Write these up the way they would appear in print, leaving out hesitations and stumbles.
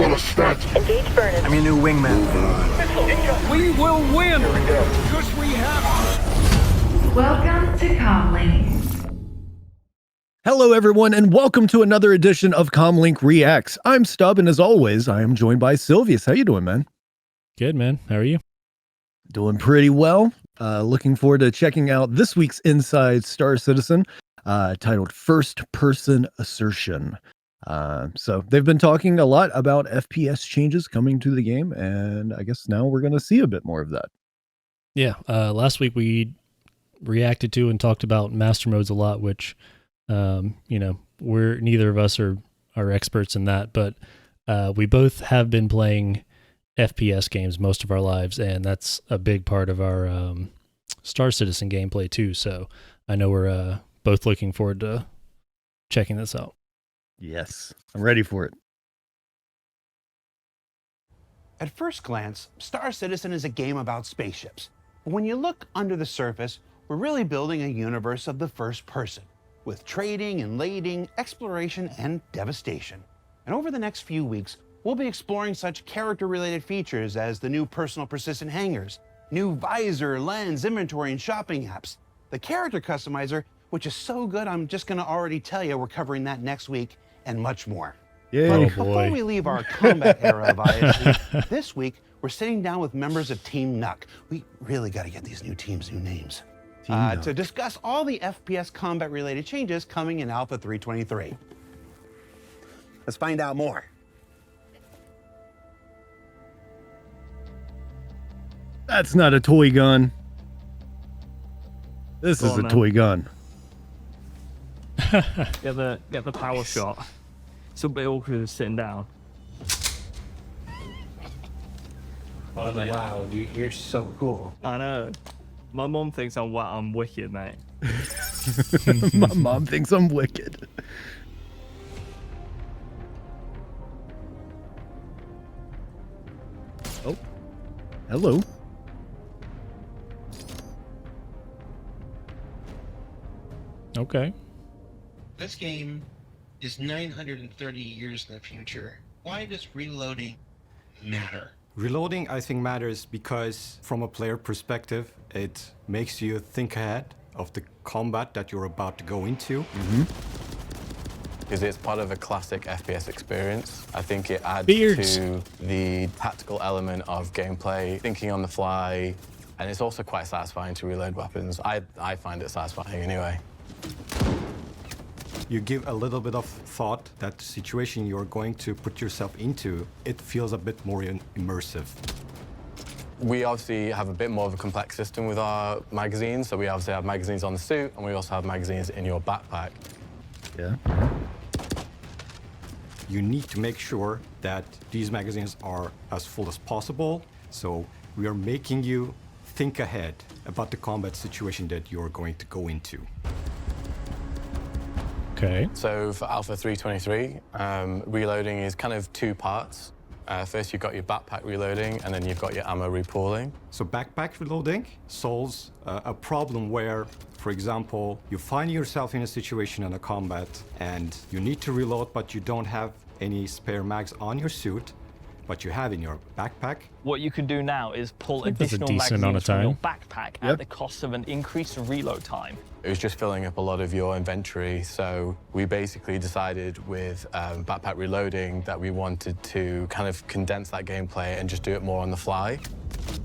gonna snatch. Engage Burnham. I'm your new wingman. We will win! Because we have... Welcome to CommLink. Hello, everyone, and welcome to another edition of CommLink Reacts. I'm Stubb, and as always, I am joined by Silvius. How you doing, man? Good, man. How are you? Doing pretty well. Looking forward to checking out this week's Inside Star Citizen, titled First Person Assertion. So they've been talking a lot about FPS changes coming to the game, and I guess now we're going to see a bit more of that. Yeah. Last week we reacted to and talked about master modes a lot, which... we're neither of us are experts in that, but we both have been playing FPS games most of our lives, and that's a big part of our Star Citizen gameplay too. So I know we're both looking forward to checking this out. Yes, I'm ready for it. At first glance, Star Citizen is a game about spaceships. But when you look under the surface, we're really building a universe of the first person, with trading and lading, exploration, and devastation. And over the next few weeks, we'll be exploring such character-related features as the new personal persistent hangars, new visor, lens, inventory, and shopping apps. The character customizer, which is so good I'm just gonna already tell you we're covering that next week, and much more. Yay. But Oh, before boy. we leave our combat era of ISC, this week we're sitting down with members of Team Nuck. We really gotta get these new teams new names. To discuss all the FPS combat-related changes coming in Alpha 323. Let's find out more. That's not a toy gun. This is a toy gun. Get the power shot. It's a bit awkward sitting down. Oh, wow, dude, you're so cool. I know. My mom thinks I'm wicked, mate. My mom thinks I'm wicked. Oh, hello. Okay. This game is 930 years in the future. Why does reloading matter? Reloading, I think, matters because from a player perspective, it makes you think ahead of the combat that you're about to go into. Because it's part of a classic FPS experience. I think it adds Beards. to the tactical element of gameplay, thinking on the fly, and it's also quite satisfying to reload weapons. I find it satisfying anyway. You give a little bit of thought that the situation you're going to put yourself into, it feels a bit more immersive. We obviously have a bit more of a complex system with our magazines. So we obviously have magazines on the suit, and we also have magazines in your backpack. Yeah. You need to make sure that these magazines are as full as possible. So we are making you think ahead about the combat situation that you're going to go into. Okay. So for Alpha 323, reloading is kind of two parts. First, you've got your backpack reloading, and then you've got your ammo repooling. So backpack reloading solves a problem where, for example, you find yourself in a situation in a combat and you need to reload, but you don't have any spare mags on your suit, but you have in your backpack. What you can do now is pull think that's a additional decent amount magazines of from your time. backpack Yep. at the cost of an increased reload time. It was just filling up a lot of your inventory, so we basically decided with backpack reloading that we wanted to kind of condense that gameplay and just do it more on the fly.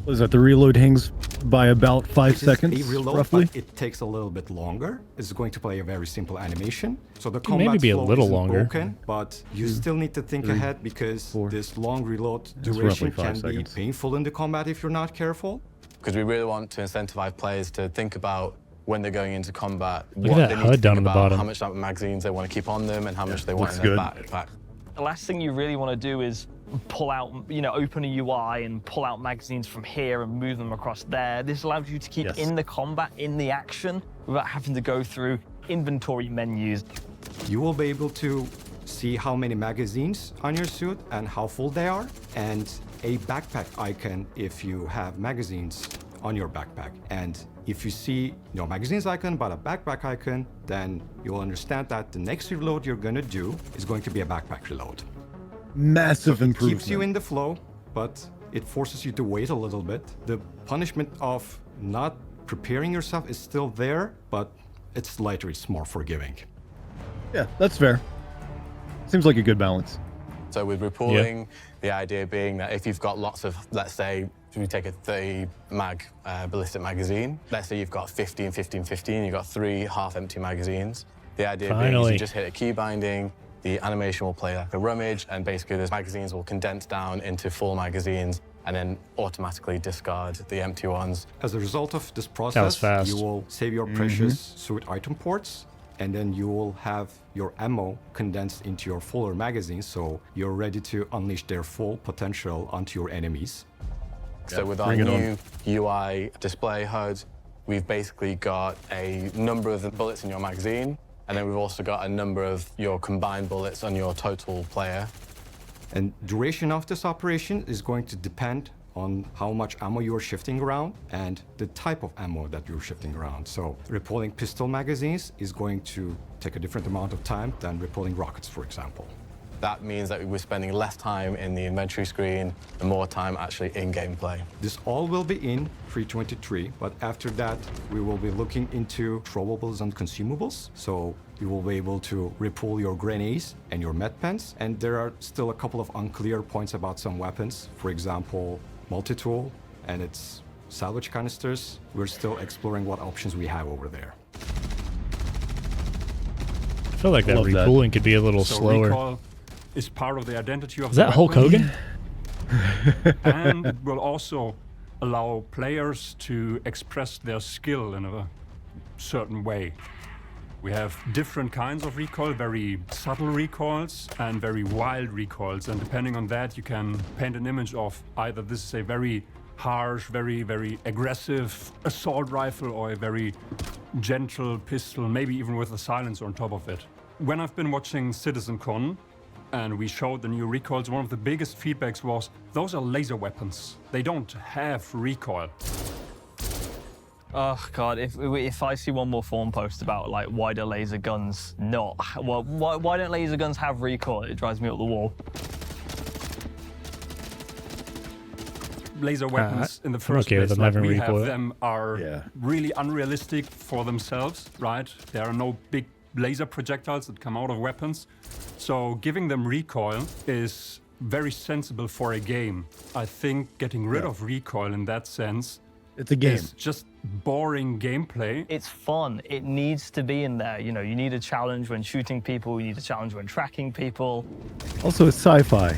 What is that? The reload hangs by about 5 This is seconds, a reload, roughly. but it takes a little bit longer. It's going to play a very simple animation. So the Maybe combat be a flow little isn't longer. broken, but you still need to think ahead because this long reload roughly duration 5 can seconds. be painful in the combat if you're not careful. Because we really want to incentivize players to think about when they're going into combat, Look what at they that need to HUD think down on the about, bottom. how much magazines they want to keep on them, and how much they want looks in their good. backpack. The last thing you really want to do is pull out, open a UI and pull out magazines from here and move them across there. This allows you to keep Yes. in the combat, in the action, without having to go through inventory menus. You will be able to see how many magazines on your suit and how full they are, and a backpack icon if you have magazines on your backpack. And if you see no magazines icon but a backpack icon, then you'll understand that the next reload you're gonna do is going to be a backpack reload. Massive It improvement. keeps you in the flow, but it forces you to wait a little bit. The punishment of not preparing yourself is still there, but it's lighter, it's more forgiving. Yeah, that's fair. Seems like a good balance. So with repooling, the idea being that if you've got lots of, let's say, we take a 30 mag ballistic magazine. Let's say you've got 15, 15, 15, you've got 3 half-empty magazines. The idea being is you just hit a key binding, the animation will play like a rummage, and basically those magazines will condense down into full magazines and then automatically discard the empty ones. As a result of this was process, fast. you will save your precious suit item ports, and then you will have your ammo condensed into your fuller magazines, so you're ready to unleash their full potential onto your enemies. So with our new UI display HUD, we've basically got a number of the bullets in your magazine, and then we've also got a number of your combined bullets on your total player. And duration of this operation is going to depend on how much ammo you're shifting around and the type of ammo that you're shifting around. So repolling pistol magazines is going to take a different amount of time than repolling rockets, for example. That means that we're spending less time in the inventory screen and more time actually in gameplay. This all will be in 3.23, but after that, we will be looking into throwables and consumables. So you will be able to repool your grenades and your med pens. And there are still a couple of unclear points about some weapons. For example, multi-tool and its salvage canisters. We're still exploring what options we have over there. I feel like that repooling could be a little slower. Recall is part of the identity of Is that Hulk Hogan? And it will also allow players to express their skill in a certain way. We have different kinds of recoil, very subtle recoils and very wild recoils. And depending on that, you can paint an image of either this is a very harsh, very, very aggressive assault rifle or a very gentle pistol, maybe even with a silencer on top of it. When I've been watching CitizenCon and we showed the new recoils, one of the biggest feedbacks was, those are laser weapons. They don't have recoil. Oh God! If I see one more forum post about like why do laser guns not? Well, why don't laser guns have recoil? It drives me up the wall. Laser weapons in the I'm first okay with place, them like having we recoil. have them, are really unrealistic for themselves, right? There are no big laser projectiles that come out of weapons, so giving them recoil is very sensible for a game. I think getting rid of recoil in that sense, it's a game. It's just boring gameplay. It's fun. It needs to be in there. You know, you need a challenge when shooting people. You need a challenge when tracking people. Also, it's sci-fi.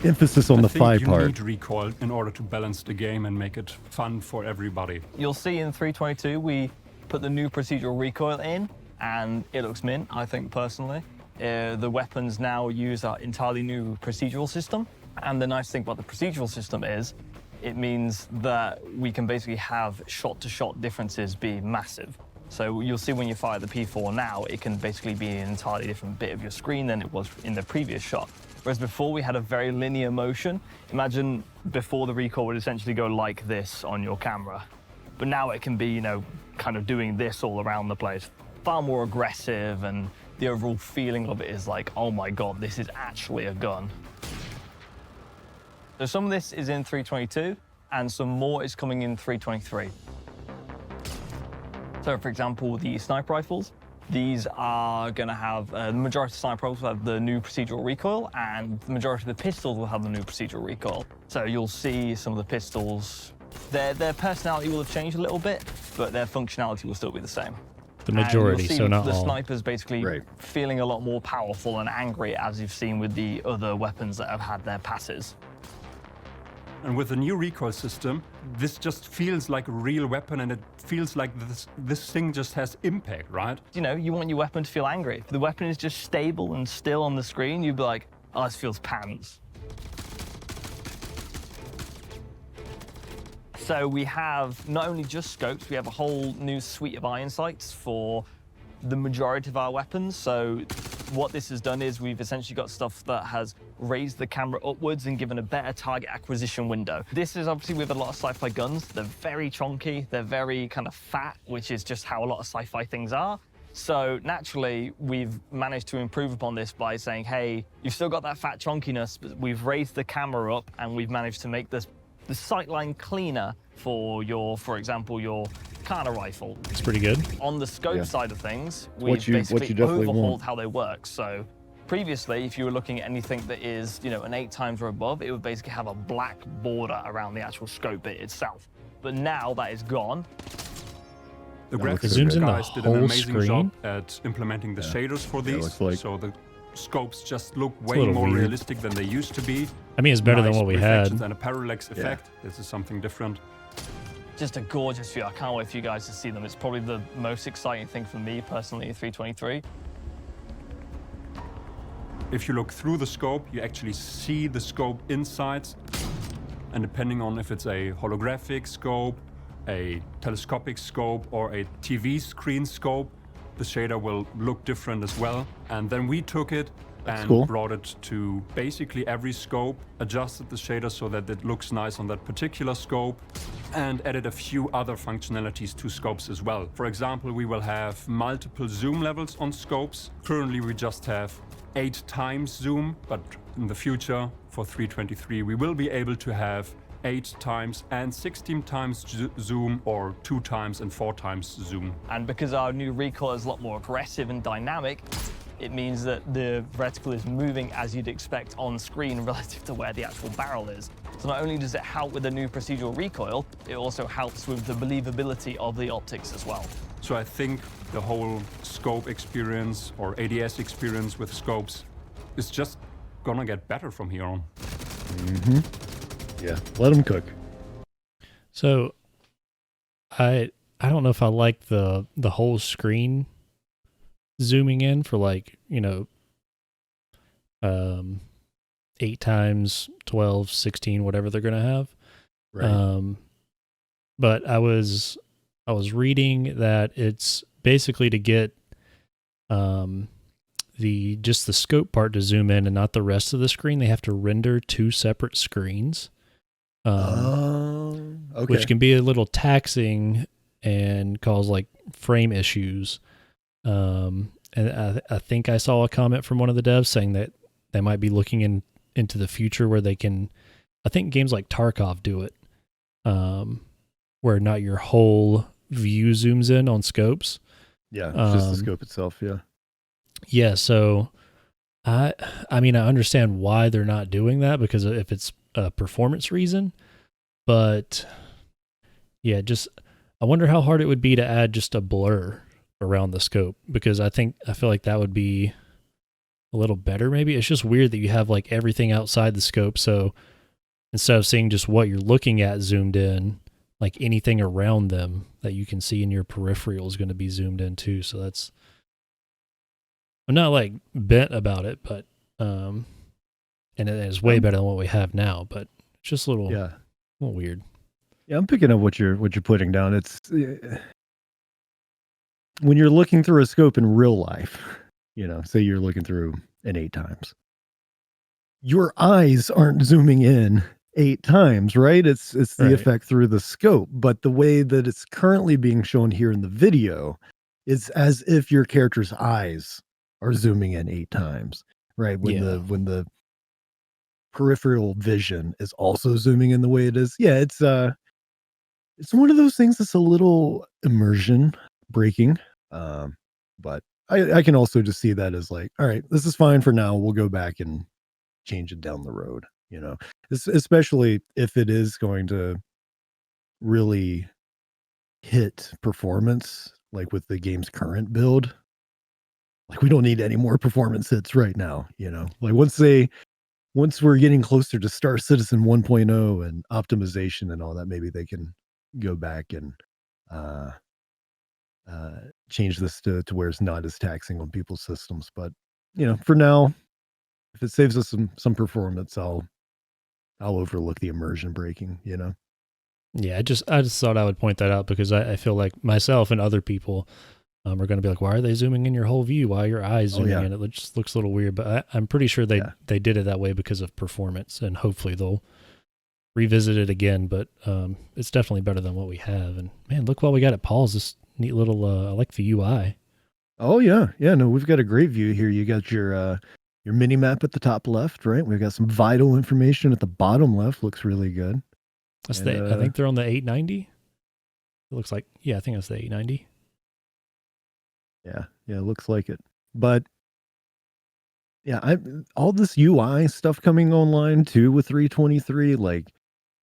Emphasis on the fi you part. need recoil in order to balance the game and make it fun for everybody. You'll see in 3.22 we put the new procedural recoil in, and it looks mint, I think, personally. The weapons now use our entirely new procedural system. And the nice thing about the procedural system is it means that we can basically have shot-to-shot differences be massive. So you'll see when you fire the P4 now, it can basically be an entirely different bit of your screen than it was in the previous shot. Whereas before we had a very linear motion. Imagine before the recoil would essentially go like this on your camera. But now it can be, you know, kind of doing this all around the place. Far more aggressive, and the overall feeling of it is like, oh my God, this is actually a gun. So some of this is in 3.22, and some more is coming in 3.23. So for example, the sniper rifles, these are going to have, the majority of sniper rifles will have the new procedural recoil, and the majority of the pistols will have the new procedural recoil. So you'll see some of the pistols, their personality will have changed a little bit, but their functionality will still be the same. The majority, and you'll see so not the all. snipers basically feeling a lot more powerful and angry, as you've seen with the other weapons that have had their passes. And with the new recoil system, this just feels like a real weapon, and it feels like this thing just has impact, right? You know, you want your weapon to feel angry. If the weapon is just stable and still on the screen, you'd be like, oh, this feels pants. So we have not only just scopes, we have a whole new suite of iron sights for the majority of our weapons. So what this has done is we've essentially got stuff that has raised the camera upwards and given a better target acquisition window. This is obviously with a lot of sci-fi guns. They're very chonky, they're very kind of fat, which is just how a lot of sci-fi things are. So naturally, we've managed to improve upon this by saying, hey, you've still got that fat chunkiness, but we've raised the camera up and we've managed to make the sightline cleaner for example, your Kana rifle. It's pretty good. On the scope Yeah. side of things, What we've you basically definitely overhauled want. how they work. So previously, if you were looking at anything that is, an 8 times or above, it would basically have a black border around the actual scope bit itself. But now that is gone. The That looks graphics so good. guys did an Whole amazing screen? job at implementing the shaders for it these, looks like- so the scopes just look a way little more weird. realistic than they used to be. I mean, it's better than Nice what we reflections had. and a parallax effect. This is something different. Just a gorgeous view. I can't wait for you guys to see them. It's probably the most exciting thing for me personally in 323. If you look through the scope, you actually see the scope inside, and depending on if it's a holographic scope, a telescopic scope, or a TV screen scope, the shader will look different as well. And then we took it and cool. brought it to basically every scope, adjusted the shader so that it looks nice on that particular scope, and added a few other functionalities to scopes as well. For example, we will have multiple zoom levels on scopes. Currently, we just have 8 times zoom, but in the future, for 323, we will be able to have 8 times and 16 times zoom, or 2 times and 4 times zoom. And because our new recoil is a lot more aggressive and dynamic, it means that the reticle is moving as you'd expect on screen relative to where the actual barrel is. So not only does it help with the new procedural recoil, it also helps with the believability of the optics as well. So I think the whole scope experience or ADS experience with scopes is just gonna get better from here on. Yeah, let them cook. So I don't know if I like the whole screen zooming in for 8 times 12, 16, whatever they're gonna have. Right. But I was reading that it's basically to get the scope part to zoom in and not the rest of the screen. They have to render 2 separate screens. Okay. Which can be a little taxing and cause frame issues. And I think I saw a comment from one of the devs saying that they might be looking into the future where they can, I think games like Tarkov do it, where not your whole view zooms in on scopes. Yeah, just the scope itself. Yeah. Yeah. So I mean, I understand why they're not doing that, because if it's a performance reason, but yeah, I wonder how hard it would be to add just a blur around the scope, because I feel like that would be a little better. Maybe it's just weird that you have everything outside the scope. So instead of seeing just what you're looking at zoomed in, anything around them that you can see in your peripheral is going to be zoomed in too. So I'm not bent about it, but and it is way better than what we have now, but it's just a little weird. Yeah, I'm picking up what you're putting down. It's when you're looking through a scope in real life, say you're looking through an 8 times. Your eyes aren't zooming in 8 times, right? It's the Right. effect through the scope, but the way that it's currently being shown here in the video is as if your character's eyes are zooming in 8 times, right? When the peripheral vision is also zooming in the way it is. Yeah, it's one of those things that's a little immersion breaking. But I can also just see that as all right, this is fine for now. We'll go back and change it down the road, especially if it is going to really hit performance, with the game's current build. We don't need any more performance hits right now, once we're getting closer to Star Citizen 1.0 and optimization and all that, maybe they can go back and change this to where it's not as taxing on people's systems. But for now, if it saves us some performance, I'll overlook the immersion breaking. Yeah, I just thought I would point that out, because I feel like myself and other people are going to be like, why are they zooming in your whole view? Why are your eyes zooming in? It just looks a little weird, but I'm pretty sure they did it that way because of performance, and hopefully they'll revisit it again. But it's definitely better than what we have. And man, look what we got at Paul's. This neat little, I like the UI. Oh yeah, yeah. No, we've got a great view here. You got your mini map at the top left, right? We've got some vital information at the bottom left. Looks really good. That's And, I think they're on the 890. It looks like, yeah, I think that's the 890. Yeah, it looks like it. But yeah, all this UI stuff coming online too with 323. Like,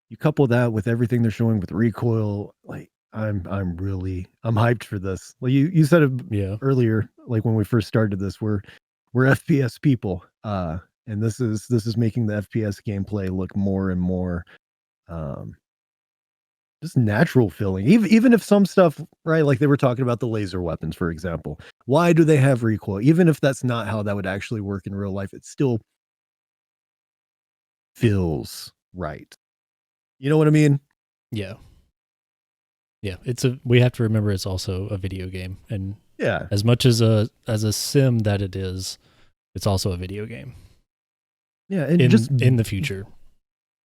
you couple that with everything they're showing with recoil. Like, I'm hyped for this. Well, you said it earlier, like when we first started this, we're FPS people, and this is making the FPS gameplay look more and more just natural feeling. Even if some stuff, right, like they were talking about the laser weapons, for example. Why do they have recoil? Even if that's not how that would actually work in real life, it still feels right. You know what I mean? Yeah. Yeah, we have to remember it's also a video game, and yeah, as much as a sim that it is, it's also a video game. Yeah, and in the future.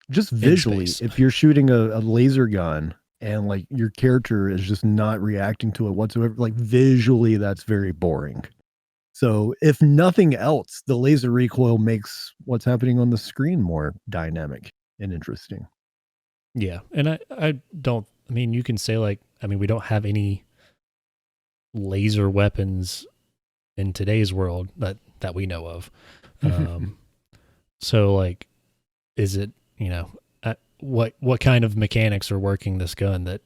Just visually, if you're shooting a laser gun and like your character is just not reacting to it whatsoever, like visually that's very boring. So if nothing else, the laser recoil makes what's happening on the screen more dynamic and interesting. Yeah, and I mean, you can say we don't have any laser weapons in today's world that we know of. So like, is it, what kind of mechanics are working this gun that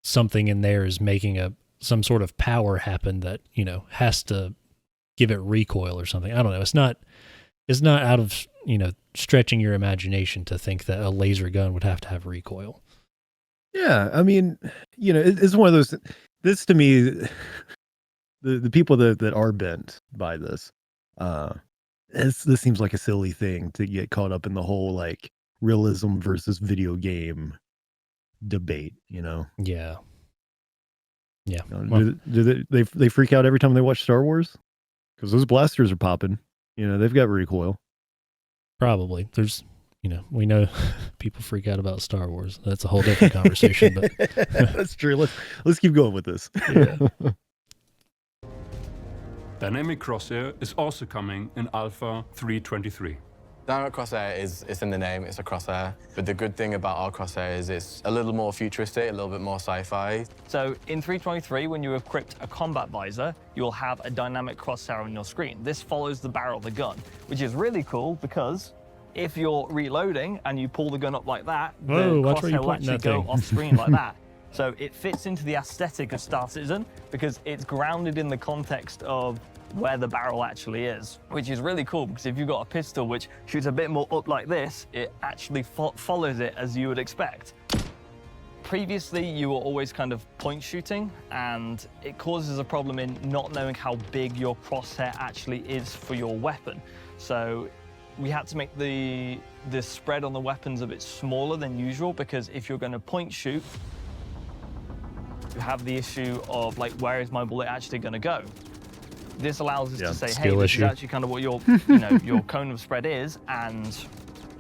something in there is making some sort of power happen that, has to give it recoil or something? I don't know. It's not out of, stretching your imagination to think that a laser gun would have to have recoil. Yeah, I mean, it's one of those. This to me, the people that are bent by this, this seems like a silly thing to get caught up in the whole like realism versus video game debate. Yeah. Yeah. Do they freak out every time they watch Star Wars? Because those blasters are popping. They've got recoil. Probably. There's. We know people freak out about Star Wars. That's a whole different conversation. But that's true. Let's keep going with this. Yeah. Dynamic crosshair is also coming in Alpha 3.23. Dynamic crosshair it's in the name, it's a crosshair. But the good thing about our crosshair is it's a little more futuristic, a little bit more sci-fi. So in 3.23, when you equip a combat visor, you'll have a dynamic crosshair on your screen. This follows the barrel of the gun, which is really cool because if you're reloading and you pull the gun up like that, the crosshair will actually go off screen like that. So it fits into the aesthetic of Star Citizen because it's grounded in the context of where the barrel actually is, which is really cool because if you've got a pistol which shoots a bit more up like this, it actually follows it as you would expect. Previously, you were always kind of point shooting, and it causes a problem in not knowing how big your crosshair actually is for your weapon. So we had to make the spread on the weapons a bit smaller than usual because if you're going to point shoot, you have the issue of like, where is my bullet actually going to go? This allows us to say, hey, this is actually kind of what your your cone of spread is, and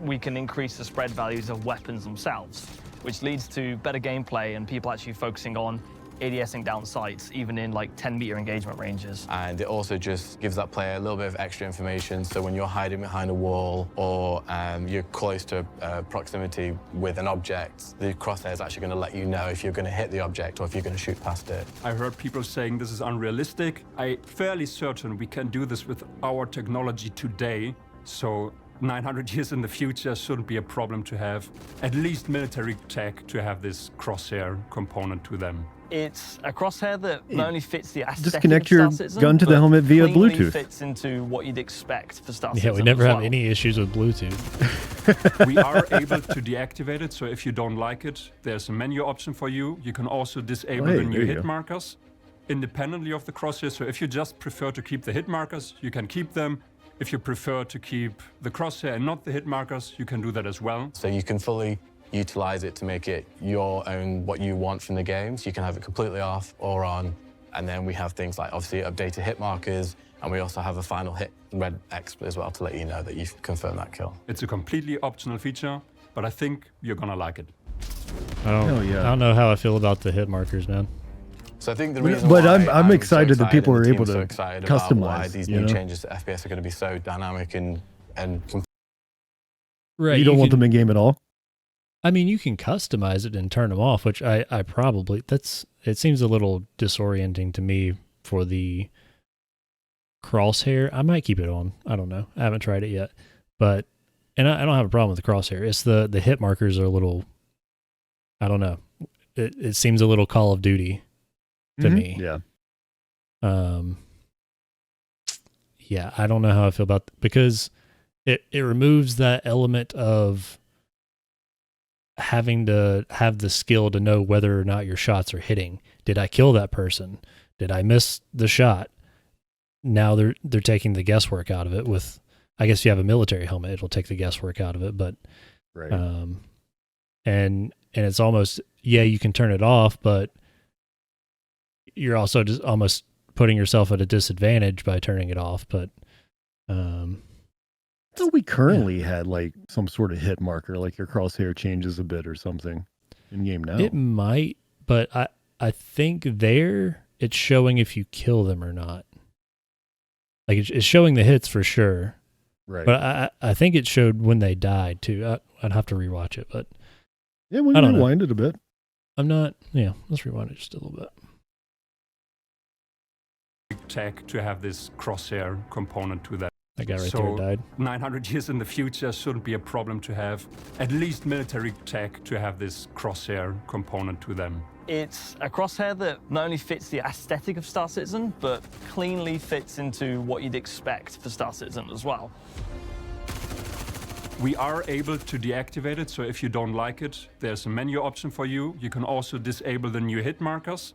we can increase the spread values of weapons themselves, which leads to better gameplay and people actually focusing on ADSing down sights, even in like 10-meter engagement ranges. And it also just gives that player a little bit of extra information. So when you're hiding behind a wall or you're close to proximity with an object, the crosshair is actually going to let you know if you're going to hit the object or if you're going to shoot past it. I heard people saying this is unrealistic. I'm fairly certain we can do this with our technology today. So 900 years in the future shouldn't be a problem to have at least military tech to have this crosshair component to them. It's a crosshair that not only fits the aesthetic just connect of your Star Citizen, gun to the helmet via cleanly Bluetooth. Fits into what you'd expect for Star Yeah, Citizen. we never as have well. any issues with Bluetooth. We are able to deactivate it, so if you don't like it, there's a menu option for you. You can also disable the new hit markers independently of the crosshair. So if you just prefer to keep the hit markers, you can keep them. If you prefer to keep the crosshair and not the hit markers, you can do that as well. So you can fully utilize it to make it your own, what you want from the game. So you can have it completely off or on. And then we have things like obviously updated hit markers, and we also have a final hit red X as well to let you know that you've confirmed that kill. It's a completely optional feature, but I think you're gonna like it. I don't know how I feel about the hit markers, man. So I think the reason But why I'm excited that people and are the able team's to so excited about why customize, these you new know? changes to FPS are going to be so dynamic and Right. You don't want can- them in game at all? I mean, you can customize it and turn them off, which I probably, it seems a little disorienting to me for the crosshair. I might keep it on. I don't know. I haven't tried it yet, but, and I don't have a problem with the crosshair. It's the hit markers are a little, I don't know. It seems a little Call of Duty to me. Yeah. Yeah, I don't know how I feel about because it removes that element of having to have the skill to know whether or not your shots are hitting. Did I kill that person? Did I miss the shot? Now they're taking the guesswork out of it with, I guess you have a military helmet, it'll take the guesswork out of it, but Right. And it's almost, yeah, you can turn it off, but you're also just almost putting yourself at a disadvantage by turning it off. But So we currently had like some sort of hit marker, like your crosshair changes a bit or something in game now. it might, but I think there it's showing if you kill them or not. Like it's showing the hits for sure. Right. But I think it showed when they died too. I'd have to rewatch it, but Yeah, we I don't know. rewind it a bit. I'm not. Yeah, let's rewind it just a little bit. Tech to have this crosshair component to that. That guy right So- there died. 900 years in the future shouldn't be a problem to have at least military tech to have this crosshair component to them. It's a crosshair that not only fits the aesthetic of Star Citizen, but cleanly fits into what you'd expect for Star Citizen as well. We are able to deactivate it, so if you don't like it, there's a menu option for you. You can also disable the new hit markers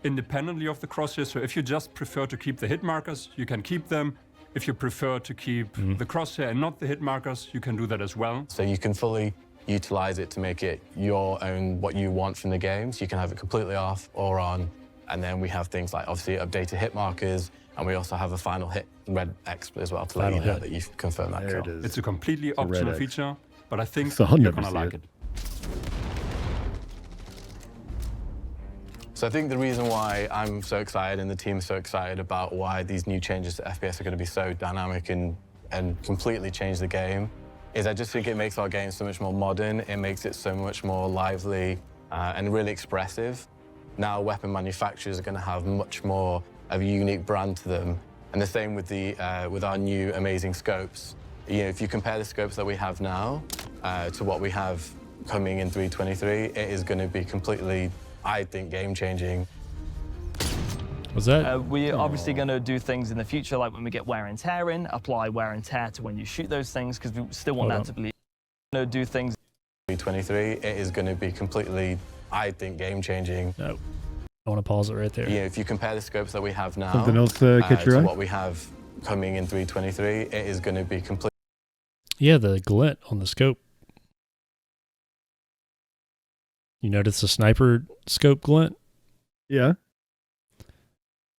independently of the crosshair. So if you just prefer to keep the hit markers, you can keep them. If you prefer to keep the crosshair and not the hit markers, you can do that as well. So you can fully utilize it to make it your own, what you want from the game. So you can have it completely off or on. And then we have things like obviously updated hit markers, and we also have a final hit red X as well to let Final you know hit. that you've confirmed that There kill. it is. It's a completely a red optional X. feature, but I think So I'll you're never gonna see like it. it. So I think the reason why I'm so excited and the team's so excited about why these new changes to FPS are going to be so dynamic and completely change the game is I just think it makes our game so much more modern. It makes it so much more lively and really expressive. Now weapon manufacturers are going to have much more of a unique brand to them. And the same with with our new amazing scopes. You know, if you compare the scopes that we have now to what we have coming in 3.23, it is going to be completely, I think, game-changing. Was that? We're obviously going to do things in the future, like when we get wear and tear in, apply wear and tear to when you shoot those things, because we still want Hold that on. to be. Do things. 3.23, it is going to be completely, I think, game-changing. No. I want to pause it right there. You know, if you compare the scopes that we have now Something else catch your to eye? what we have coming in 3.23, it is going to be completely. Yeah, the glint on the scope. You notice the sniper scope glint? Yeah.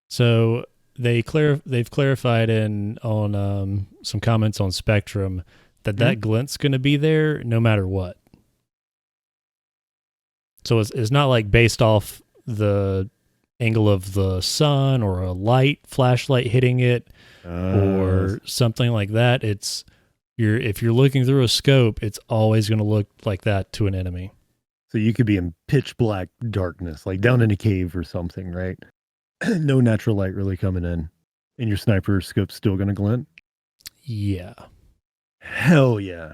So they've clarified on some comments on Spectrum that glint's going to be there no matter what. So it's not like based off the angle of the sun or a flashlight hitting it or something like that. It's if you're looking through a scope, it's always going to look like that to an enemy. So you could be in pitch black darkness, like down in a cave or something, right? No natural light really coming in. And your sniper scope's still going to glint? Yeah. Hell yeah.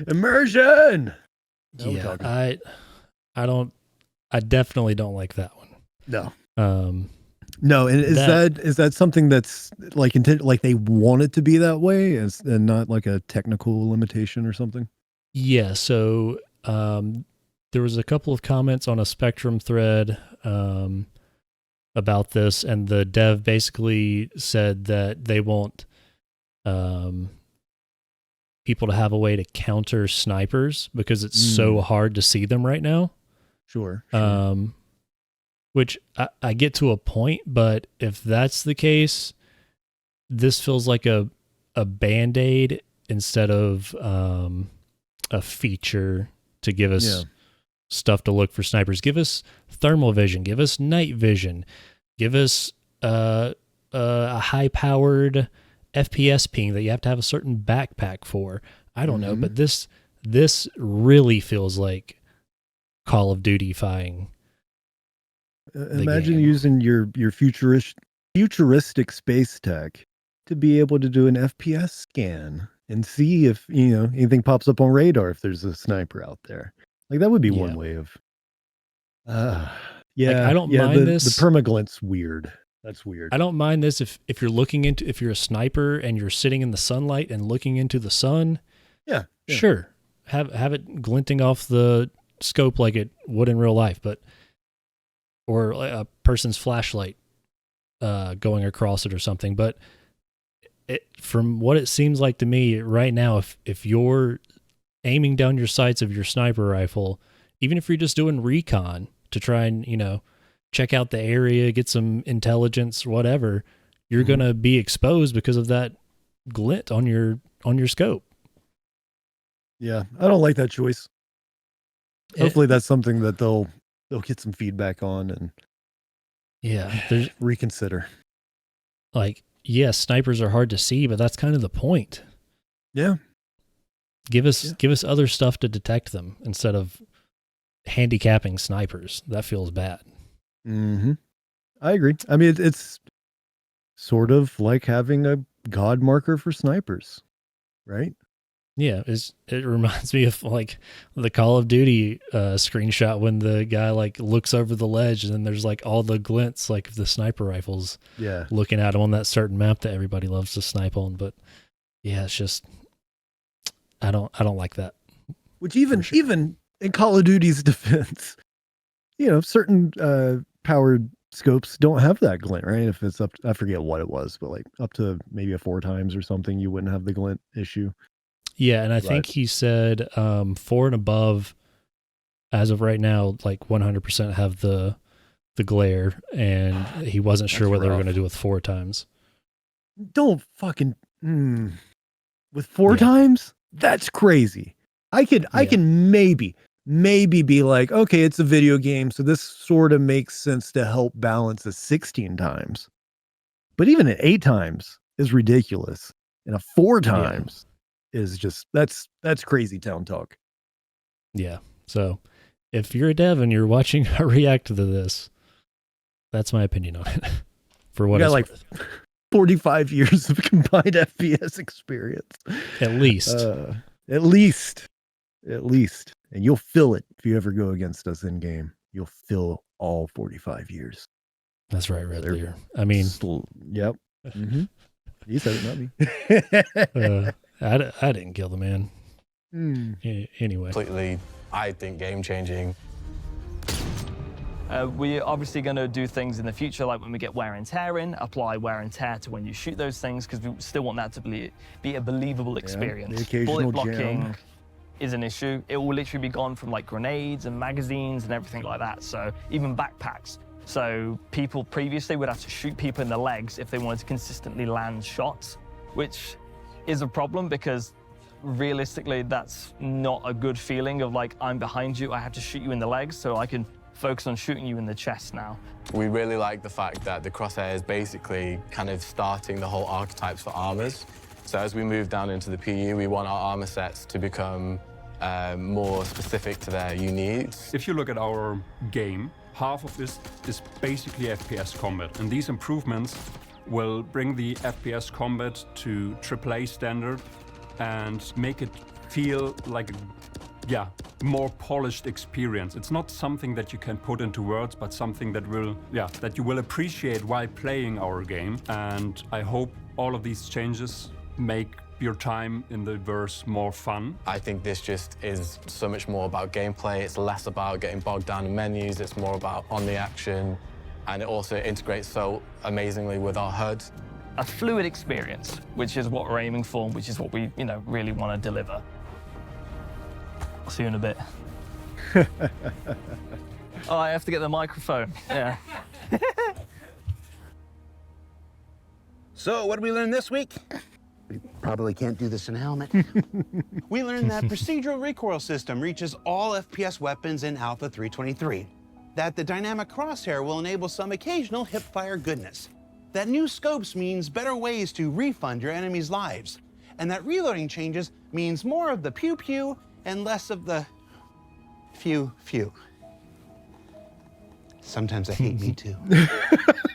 Immersion! Now we're Yeah, talking. I definitely don't like that one. No. No, and is that something that's like like they want it to be that way and not like a technical limitation or something? Yeah, so there was a couple of comments on a Spectrum thread about this, and the dev basically said that they want people to have a way to counter snipers because it's so hard to see them right now. Sure. Which I get to a point, but if that's the case, this feels like a Band-Aid instead of a feature to give us stuff to look for snipers. Give us thermal vision. Give us night vision. Give us a high-powered FPS ping that you have to have a certain backpack for. I don't know, but this really feels like Call of Duty-fying. Imagine using your futuristic space tech to be able to do an FPS scan and see if anything pops up on radar if there's a sniper out there. Like that would be one way of. I don't mind this. The permaglint's weird. That's weird. I don't mind this if you're a sniper and you're sitting in the sunlight and looking into the sun. Yeah. Sure. Have it glinting off the scope like it would in real life, or a person's flashlight going across it or something. But from what it seems like to me right now, if you're aiming down your sights of your sniper rifle, even if you're just doing recon to try and, check out the area, get some intelligence, whatever, you're going to be exposed because of that glint on your scope. Yeah, I don't like that choice. Hopefully that's something that they'll get some feedback on and there's reconsider. Like, yes, snipers are hard to see, but that's kind of the point. Yeah. Give us other stuff to detect them instead of handicapping snipers. That feels bad. Mm-hmm. I agree. I mean, it's sort of like having a god marker for snipers, right? Yeah, it reminds me of like the Call of Duty screenshot when the guy like looks over the ledge and then there's like all the glints like of the sniper rifles looking at him on that certain map that everybody loves to snipe on. But yeah, it's just I don't like that. Which even in Call of Duty's defense, certain powered scopes don't have that glint, right? If it's up, I forget what it was, but like up to maybe a 4 times or something, you wouldn't have the glint issue. Yeah, and I think he said 4 and above, as of right now, like 100% have the glare, and he wasn't sure what they were going to do with 4 times. Don't fucking with 4 times? That's crazy. I can maybe be like, okay, it's a video game, so this sort of makes sense to help balance a 16 times. But even at 8 times is ridiculous, and a 4 times is just that's crazy town talk. Yeah. So if you're a dev and you're watching a react to this, that's my opinion on it. For what it's worth. 45 years of combined FPS experience. At least. At least. And you'll feel it if you ever go against us in game. You'll feel all 45 years. That's right, Red Leader. I mean, yep. Mm-hmm. You said it, not me. I didn't kill the man. Anyway. Completely, I think, game-changing. We're obviously going to do things in the future, like when we get wear and tear in, apply wear and tear to when you shoot those things, because we still want that to be a believable experience. The occasional bullet blocking jam is an issue. It will literally be gone from like grenades and magazines and everything like that. So even backpacks. So people previously would have to shoot people in the legs if they wanted to consistently land shots, which is a problem because realistically that's not a good feeling of like, I'm behind you, I have to shoot you in the legs so I can focus on shooting you in the chest now. We really like the fact that the crosshair is basically kind of starting the whole archetypes for armors. So as we move down into the PU, we want our armor sets to become more specific to their needs. If you look at our game, half of this is basically FPS combat, and these improvements will bring the FPS combat to AAA standard and make it feel like a more polished experience. It's not something that you can put into words, but something that that you will appreciate while playing our game. And I hope all of these changes make your time in the verse more fun. I think this just is so much more about gameplay. It's less about getting bogged down in menus. It's more about on the action. And it also integrates so amazingly with our HUD. A fluid experience, which is what we're aiming for, which is what we, really want to deliver. I'll see you in a bit. Oh, I have to get the microphone. Yeah. So, what did we learn this week? Probably can't do this in a helmet. We learned that procedural recoil system reaches all FPS weapons in Alpha 323. That the dynamic crosshair will enable some occasional hip-fire goodness. That new scopes means better ways to refund your enemies' lives. And that reloading changes means more of the pew-pew and less of the few. Sometimes I hate me too.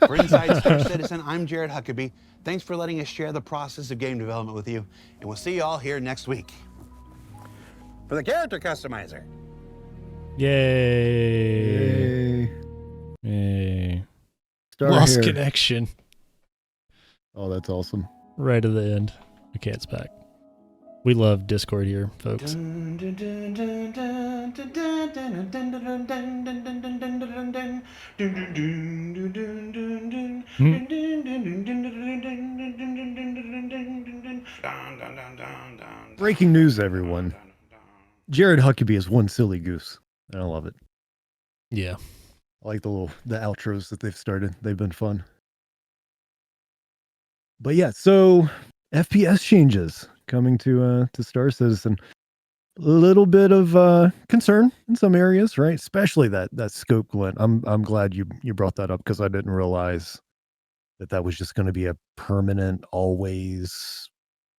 For Inside Star Citizen, I'm Jared Huckabee. Thanks for letting us share the process of game development with you, and we'll see you all here next week. For the character customizer. Yay. Yay. Star Lost here. connection. Oh, that's awesome. Right at the end. Okay, it's back. We love Discord here, folks. Breaking news, everyone. Jared Huckabee is one silly goose. I love it. Yeah. I like the outros that they've started. They've been fun. But yeah, so FPS changes coming to Star Citizen. A little bit of concern in some areas, right? Especially that scope glint. I'm glad you brought that up because I didn't realize that was just going to be a permanent, always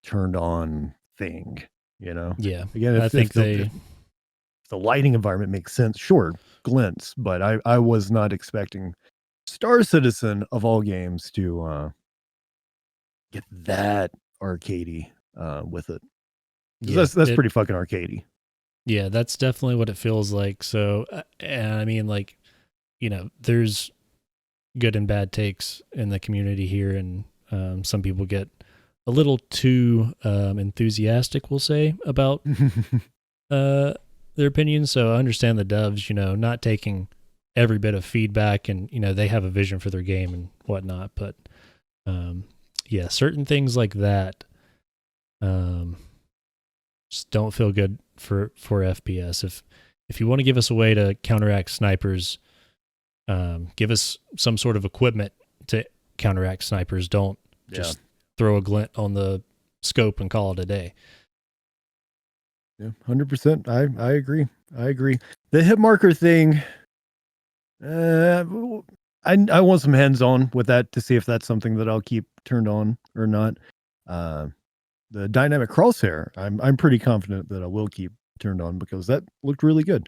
turned on thing. You know? Yeah. Again, I think if the lighting environment makes sense, sure, glints, but I was not expecting Star Citizen of all games to get that arcadey with it. Yeah, that's pretty fucking arcadey. Yeah, that's definitely what it feels like. So, and I mean, like, you know, there's good and bad takes in the community here, and some people get a little too enthusiastic, we'll say, about their opinions. So I understand the devs, you know, not taking every bit of feedback, and, you know, they have a vision for their game and whatnot. But yeah, certain things like that just don't feel good for FPS. If you want to give us a way to counteract snipers, give us some sort of equipment to counteract snipers. Don't just throw a glint on the scope and call it a day. Yeah, 100%. I agree. The hit marker thing, I want some hands on with that to see if that's something that I'll keep turned on or not. The dynamic crosshair, I'm pretty confident that I will keep turned on because that looked really good.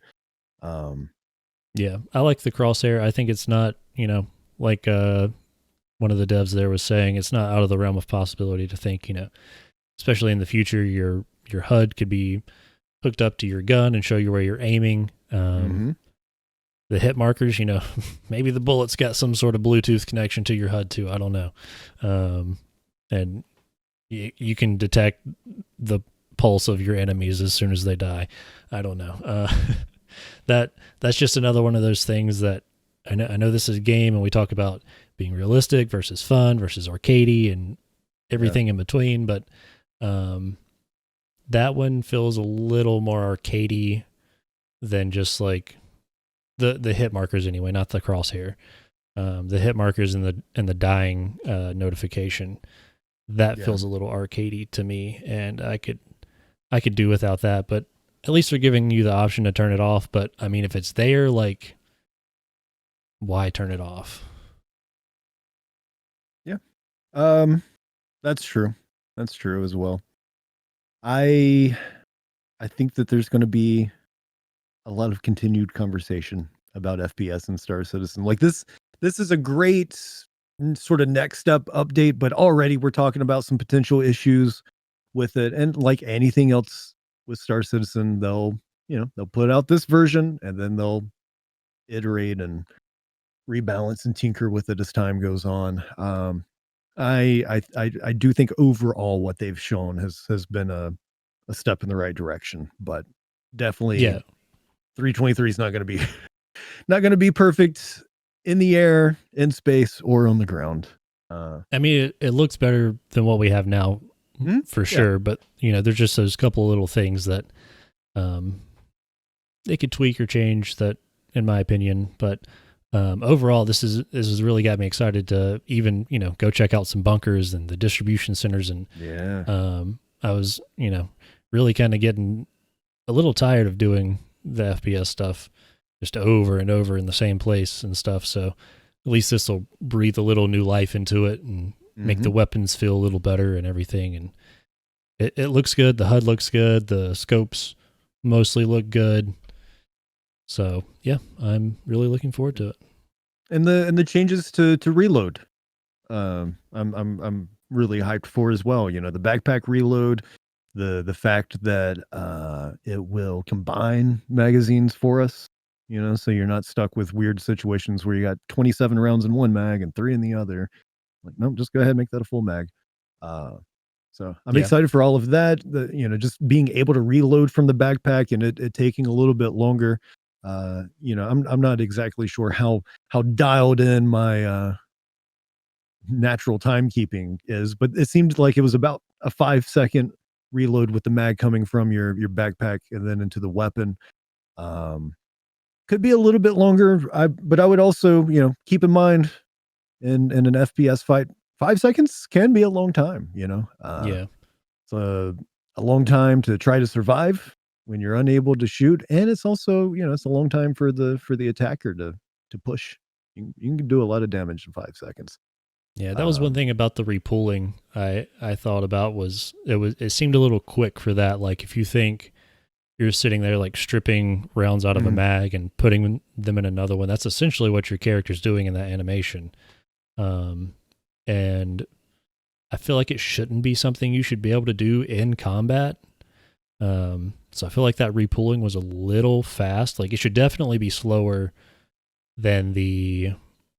Yeah, I like the crosshair. I think it's not, you know, like one of the devs there was saying, it's not out of the realm of possibility to think, you know, especially in the future, your HUD could be hooked up to your gun and show you where you're aiming. The hit markers, you know, maybe the bullet's got some sort of Bluetooth connection to your HUD too. I don't know. And you can detect the pulse of your enemies as soon as they die. I don't know. That's just another one of those things that I know this is a game, and we talk about being realistic versus fun versus arcadey and everything in between. But that one feels a little more arcadey than just like the hit markers anyway, not the crosshair. The hit markers and the dying notification, that feels a little arcadey to me, and I could do without that. But at least they're giving you the option to turn it off. But I mean, if it's there, like, why turn it off? Yeah. That's true. That's true as well. I think that there's going to be a lot of continued conversation about FPS and Star Citizen. Like this is a great sort of next step update, but already we're talking about some potential issues with it. And like anything else with Star Citizen, they'll put out this version and then they'll iterate and rebalance and tinker with it as time goes on. I do think overall what they've shown has been a step in the right direction, but definitely 323 is not going to be perfect in the air, in space, or on the ground. I mean, it looks better than what we have now, for sure. But you know, there's just those couple of little things that they could tweak or change. That, in my opinion, but overall, this has really got me excited to even, go check out some bunkers and the distribution centers. And I was, really kind of getting a little tired of doing the FPS stuff just over and over in the same place and stuff. So at least this will breathe a little new life into it and make the weapons feel a little better and everything. And it looks good. The HUD looks good. The scopes mostly look good. So yeah, I'm really looking forward to it. And the changes to reload, I'm really hyped for as well. The backpack reload, the fact that it will combine magazines for us. So you're not stuck with weird situations where you got 27 rounds in one mag and 3 in the other. Like, nope, just go ahead and make that a full mag. So I'm excited for all of that. Just being able to reload from the backpack and it taking a little bit longer. I'm not exactly sure how dialed in my natural timekeeping is, but it seemed like it was about a 5-second reload with the mag coming from your backpack and then into the weapon. Could be a little bit longer, but I would also, keep in mind in an FPS fight, 5 seconds can be a long time, It's a long time to try to survive when you're unable to shoot, and it's also, it's a long time for the attacker to push. You can do a lot of damage in 5 seconds. Yeah, that was one thing about the repooling I thought about was it seemed a little quick for that. Like if you think you're sitting there like stripping rounds out of a mag and putting them in another one, that's essentially what your character's doing in that animation. And I feel like it shouldn't be something you should be able to do in combat. So I feel like that repooling was a little fast. Like it should definitely be slower than the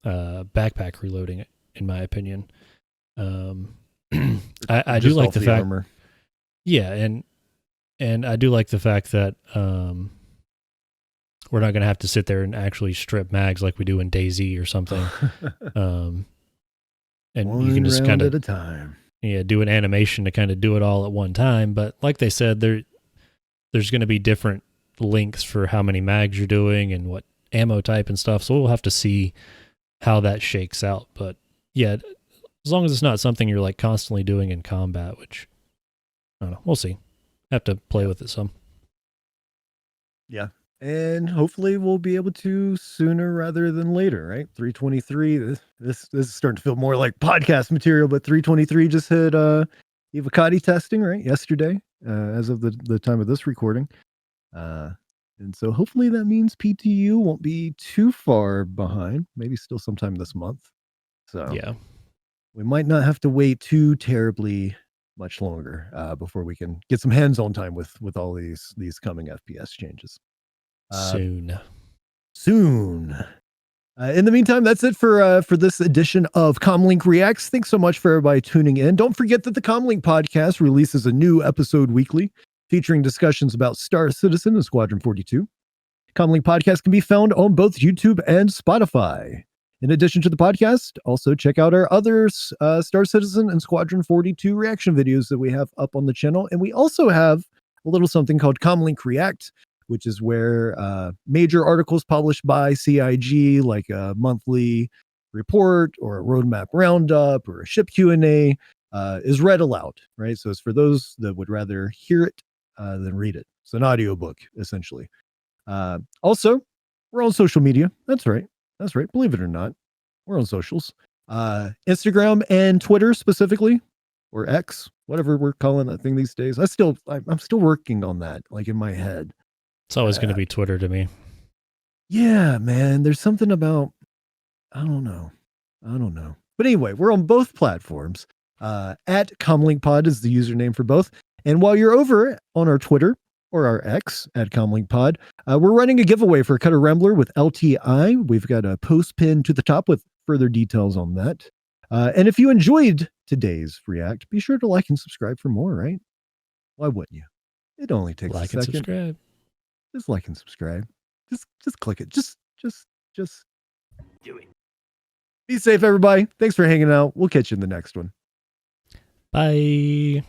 backpack reloading, in my opinion. I do like the fact, armor. Yeah, and I do like the fact that we're not going to have to sit there and actually strip mags like we do in DayZ or something. And one you can just kind of at a time. Yeah, do an animation to kind of do it all at one time. But like they said, there's going to be different lengths for how many mags you're doing and what ammo type and stuff. So we'll have to see how that shakes out. But yeah, as long as it's not something you're like constantly doing in combat, which I don't know, we'll see. Have to play with it some. Yeah. And hopefully we'll be able to sooner rather than later, right? 323. This is starting to feel more like podcast material, but 323 just hit Evocati testing, right? Yesterday, as of the time of this recording. And so hopefully that means PTU won't be too far behind, maybe still sometime this month. So yeah, we might not have to wait too terribly much longer before we can get some hands-on time with all these coming FPS changes. Soon. In the meantime, that's it for this edition of CommLink Reacts. Thanks so much for everybody tuning in. Don't forget that the CommLink Podcast releases a new episode weekly, featuring discussions about Star Citizen and Squadron 42. CommLink Podcast can be found on both YouTube and Spotify. In addition to the podcast, also check out our other Star Citizen and Squadron 42 reaction videos that we have up on the channel. And we also have a little something called CommLink React, which is where major articles published by CIG, like a monthly report or a roadmap roundup or a ship Q&A, is read aloud, right? So it's for those that would rather hear it than read it. It's an audiobook, essentially. Also, we're on social media. That's right. Believe it or not, we're on socials. Instagram and Twitter specifically, or X, whatever we're calling that thing these days. I'm still working on that, like in my head. It's always going to be Twitter to me. Yeah, man. There's something about, I don't know. But anyway, we're on both platforms. At CommLink Pod is the username for both. And while you're over on our Twitter or our X at CommLink Pod, we're running a giveaway for Cutter Rambler with LTI. We've got a post pin to the top with further details on that. And if you enjoyed today's React, be sure to like and subscribe for more, right? Why wouldn't you? It only takes a second. Like and subscribe. Just like and subscribe. Just click it. Just do it. Be safe, everybody. Thanks for hanging out. We'll catch you in the next one. Bye.